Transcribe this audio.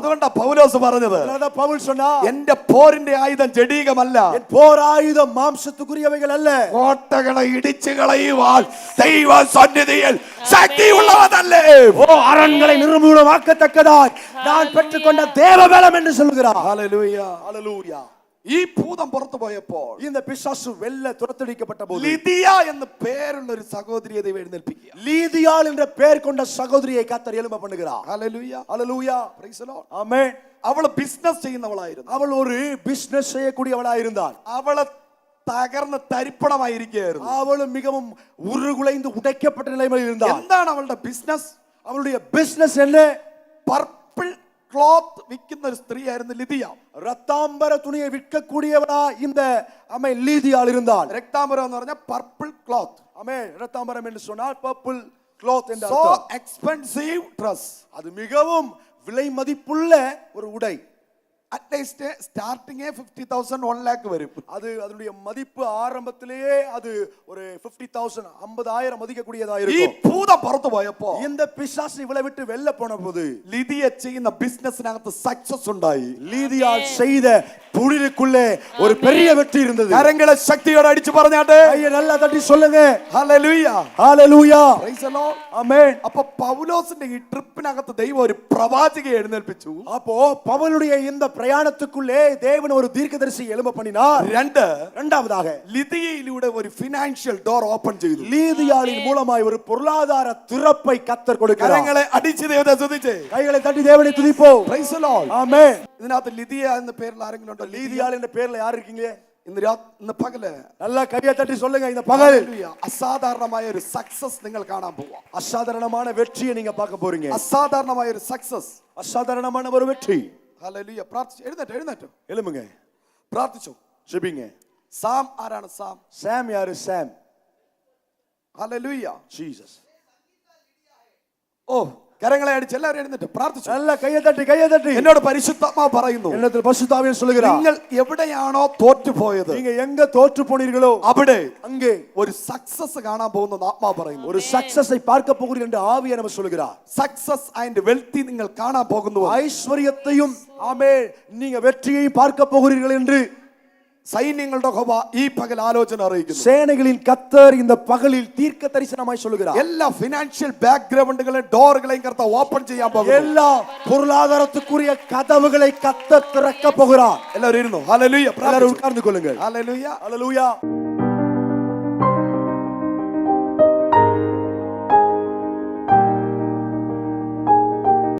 അതുകൊണ്ടാ പൗലോസ് പറഞ്ഞത്, அதனால பவுல் சொன்னா, എന്റെ പോരിന്റെ ആയുധം ജഡീകമല്ല, என் போர் ஆயுதம் மாம்சத்துக்குரியவைகள் அல்ல, കോട്ടകളെ ഇടിച്ചു കളയുവാൻ ദൈവ സന്നിധിയിൽ ശക്തിയുള്ളവനല്ലേ. ஓ அரண்களை நிர்மூலமாக்கத்தக்கதாய் நான் பெற்றுக்கொண்ட தேவபலம் என்று சொல்கிறார். ഹല്ലേലൂയ. ஹல்லேலூயா. ഈ ഭൂതം പുറത്തു പോയപ്പോൾ இந்த பிசாசு வெல்ல துரத்தடிக்கப்பட்ட போது ലിദിയ എന്ന് പേരുള്ള ഒരു സഹോദരിയെ ദൈവം എഴുന്നേൽപ്പിക്കുക. லீதியாள் என்ற பெயர் கொண்ட சகோதரியை கர்த்தர் எழும்ப பண்ணுகிறார். Hallelujah. Hallelujah. Praise the Lord. Amen. അവള് ബിസിനസ് ചെയ്യുന്നവളായിരുന്നു. அவள் ஒரு பிசினஸ் செய்யக்கூடியவளாய் இருந்தாள். അവള് തകർന്ന് തരിപ്പണമായിരിക്കുകയായിരുന്നു. அவளும் மிகவும் உருகுலைந்து உடைக்கப்பட்ட நிலையில் இருந்தாள். എന്താണ് അവളുടെ ബിസിനസ്? அவளுடைய பிசினஸ் என்ன? പർപ്പിൾ ക്ലോത്ത് വിൽക്കുന്ന ഒരു സ്ത്രീയായിരുന്നു ലിദിയ. ரத்தாம்பர துணியை விற்கக்கூடியவளா இந்த அமை லீதியாள் இருந்தாள். രക്താംബരം എന്ന് പറഞ്ഞാൽ പർപ്പിൾ ക്ലോത്ത്. ஆமென். ரத்தாம்பரம் என்று சொன்னால் பர்பிள் கிளாத் என்ற So அர்த்தம். expensive dress. அது மிகவும் விலை மதிப்புள்ள ஒரு உடை. അറ്റ്ലീസ്റ്റ് സ്റ്റാർട്ടിങ് 50,000 1 lakh വരും. அது அதனுடைய மதிப்பு ஆரம்பத்திலேயே அது ஒரு 50,000 50,000 மதிக்கக்கூடியதா ഈ இருக்கும். ഭൂതം പുറത്തു പോയപ്പോ இந்த பிசாசு இவளை விட்டு வெளில போன போது ലിദിയ ചെയ്യുന്ന ബിസിനസ്സിനകത്ത് സക്സസ് ഉണ്ടായി. லீதியாள் செய்த தொழிலுக்குள்ளே ஒரு பெரிய வெற்றி இருந்தது. കരങ്ങളെ ശക്തിയോടെ അടിച്ചു പറഞ്ഞാട്ടെ கையை நல்லா தட்டி சொல்லுங்க. Hallelujah. Hallelujah. Praise the Lord. Amen. അപ്പൊ പൗലോസിന്റെ ഈ ട്രിപ്പിനകത്ത് ദൈവം ഒരു പ്രവാചകയെ എഴുന്നേൽപ്പിച്ചു. அப்போ பவுலுடைய இந்த பிரயாணத்துக்குள்ளே தேவன் ஒரு தீர்க்கதரிசி எழும்ப பண்ணினார். இரண்டாவதாக ലിദിയയിലൂടെ ഒരു ഫിനാൻഷ്യൽ ഡോർ ഓപ്പൺ ചെയ്തു. லீதியாளின் மூலமாய் ஒரு பொருளாதார திறப்பை கர்த்தர் கொடுக்கிறார். കരങ്ങളെ അടിച്ചു ദൈവത്തെ സ്തുതിച്ചേ. கைகளை தட்டி தேவனை துதிப்போம். Praise the Lord. ஆமென். ഇതിനകത്ത് ലിദിയ എന്ന പേരിൽ ആരെങ്കിലും ഉണ്ടോ? லீதியாள் என்ற பேர்ல யார் இருக்கீங்க? ഇന്ന് പകല് நல்லா கையை தட்டி சொல்லுங்க. இந்த பகல் അസാധാരണമായ ഒരു സക്സസ് നിങ്ങൾ കാണാൻ പോവാ. அசாதாரணமான வெற்றியை நீங்க பார்க்க போறீங்க. അസാധാരണമായ ഒരു സക്സസ്. அசாதாரணமான ஒரு வெற்றி. ഹല്ലേലൂയ. പ്രാർത്ഥിച്ചു. എഴുന്നേറ്റോ எழும்புங்க. പ്രാർത്ഥിച്ചു. ஜெபிங்க. സാം ആരാണ്? சாம் யாரு? சாம். ഹല്ലേലൂയ. ஜீசஸ். ഓ കരങ്ങളെ അടിച്ച് എല്ലാവരും എഴുന്നേറ്റ് പ്രാർത്ഥിച്ചു. நல்லா கையை தட்டி. എന്നോട് പരിശുദ്ധാത്മാവ് പറയുന്നു, என்னிடத்தில் பரிசுத்தாவியானவர் சொல்லுகிறார், നിങ്ങൾ എവിടെയാണോ തോറ്റുപോയത് நீங்க எங்க தோற்று போனீர்களோ അവിടെ அங்கே ഒരു സക്സസ് കാണാൻ പോകുന്നു ആത്മാവ് പറയുന്നു. ஒரு சக்சஸை பார்க்க போகிறீர்கள் என்று ஆவியானவர் சொல்லுகிறார். സക്സസ് ആൻഡ് വെൽത്തി നിങ്ങൾ കാണാൻ പോകുന്നു. ஐஸ்வரியத்தையும் ஆமென் நீங்க வெற்றியையும் பார்க்க போகிறீர்கள் என்று സൈന്യങ്ങളുടെ യഹോവ ഈ പകൽ ആലോചന അറിയിക്കുന്നു. சேனைகளின் கர்த்தர் இந்த பகலில் தீர்க்க தரிசனமாய் சொல்லுகிறார். എല്ലാ ഫിനാൻഷ്യൽ ബാക്ക്ഗ്രൗണ്ടുകളെ ഡോറുകളെയും കർത്താവ് ഓപ്പൺ ചെയ്യാൻ പോകുന്നു. எல்லா பொருளாதாரத்துக்குரிய கதவுகளை கர்த்தர் திறக்க போகிறார். എല്ലാവരും ഇരുന്നു. ഹല്ലേലൂയ. எல்லாரும் உட்கார்ந்து கொள்ளுங்கள். ഹല്ലേലൂയ. ஹalleluya.